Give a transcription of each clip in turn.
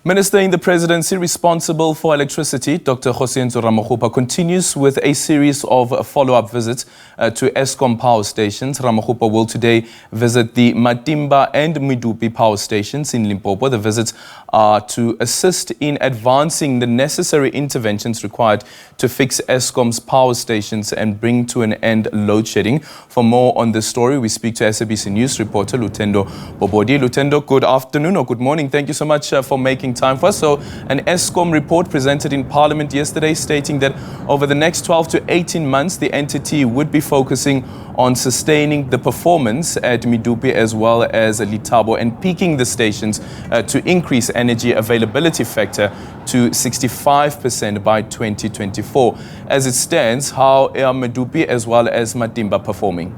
Minister in the Presidency responsible for electricity, Dr Kgosientsho Ramokgopa, continues with a series of follow-up visits to Eskom power stations. Ramokgopa will today visit the Matimba and Medupi power stations in Limpopo. The visits are to assist in advancing the necessary interventions required to fix Eskom's power stations and bring to an end load shedding. For more on this story, we speak to SABC News reporter Lutendo Bobodi. Lutendo, good afternoon or good morning. Thank you so much for making time for us. So an Eskom report presented in Parliament yesterday stating that over the next 12 to 18 months, the entity would be focusing on sustaining the performance at Medupe as well as Litabo and peaking the stations to increase energy availability factor to 65% by 2024. As it stands, how are Medupe as well as Matimba performing?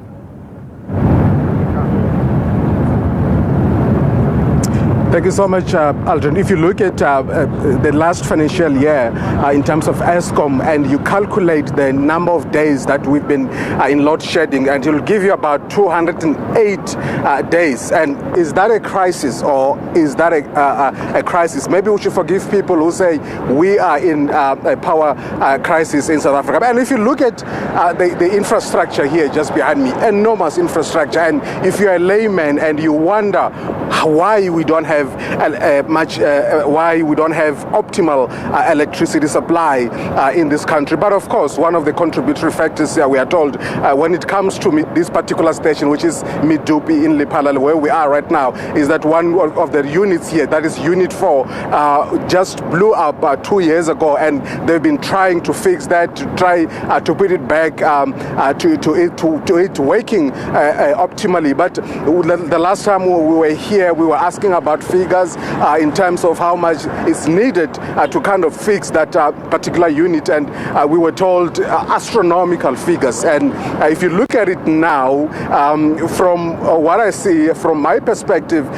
Thank you so much, Aldrin. If you look at the last financial year in terms of Eskom and you calculate the number of days that we've been in load shedding, and it'll give you about 208 days. And is that a crisis or is that a crisis? Maybe we should forgive people who say we are in a power crisis in South Africa. And if you look at the infrastructure here just behind me, enormous infrastructure, and if you're a layman and you wonder why we don't have why we don't have optimal electricity supply in this country. But of course, one of the contributory factors here, we are told, when it comes to this particular station, which is Medupi in Lephalale, where we are right now, is that one of the units here, that is Unit 4, just blew up 2 years ago, and they've been trying to fix that, to try to put it back to it working optimally. But the last time we were here, we were asking about figures in terms of how much is needed to kind of fix that particular unit, and we were told astronomical figures. And if you look at it now, from what I see, from my perspective,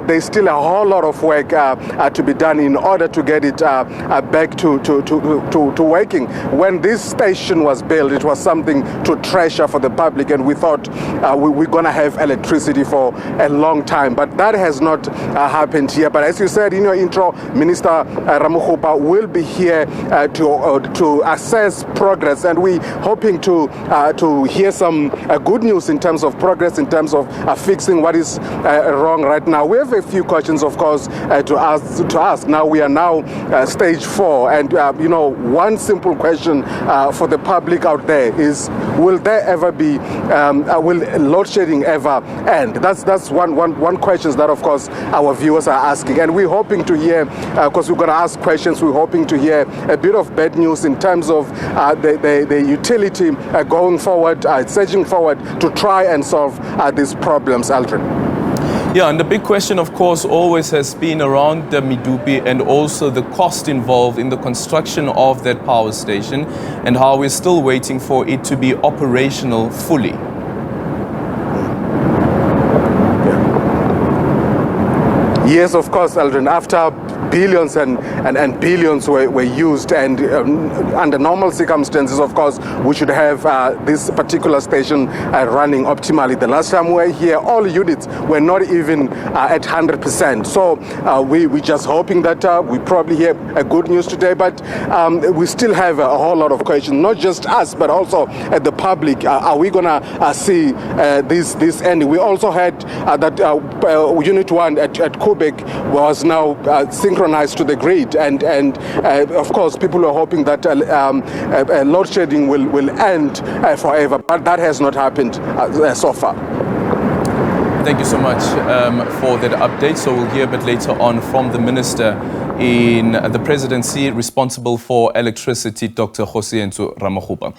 there's still a whole lot of work to be done in order to get it back to working. When this station was built, it was something to treasure for the public, and we thought we're going to have electricity for a long time, but that has not happened here. But as you said in your intro, Minister Ramokgopa will be here to assess progress, and we're hoping to hear some good news in terms of progress, in terms of fixing what is wrong right now. We have a few questions, of course, to ask. Now we are now stage 4, and one simple question for the public out there is: will there ever be will load shedding ever end? That's one question that, of course, our viewers are asking, and we're hoping to hear, because we're going to ask questions, we're hoping to hear a bit of bad news in terms of the utility going forward, surging forward to try and solve these problems, Aldrin. Yeah, and the big question, of course, always has been around the Medupi and also the cost involved in the construction of that power station, and how we're still waiting for it to be operational fully. Yes, of course, Aldrin. After billions and billions were used, and under normal circumstances, of course, we should have this particular station running optimally. The last time we were here, all units were not even at 100%. So we're just hoping that we probably hear a good news today, but we still have a whole lot of questions, not just us, but also the public. Are we going to see this ending? We also had that Unit 1 at Quebec was now synchronized to the grid, and of course people are hoping that load shedding will end forever, but that has not happened so far. Thank you so much for that update. So we'll hear a bit later on from the Minister in the Presidency responsible for electricity, Dr Kgosientsho Ramokgopa.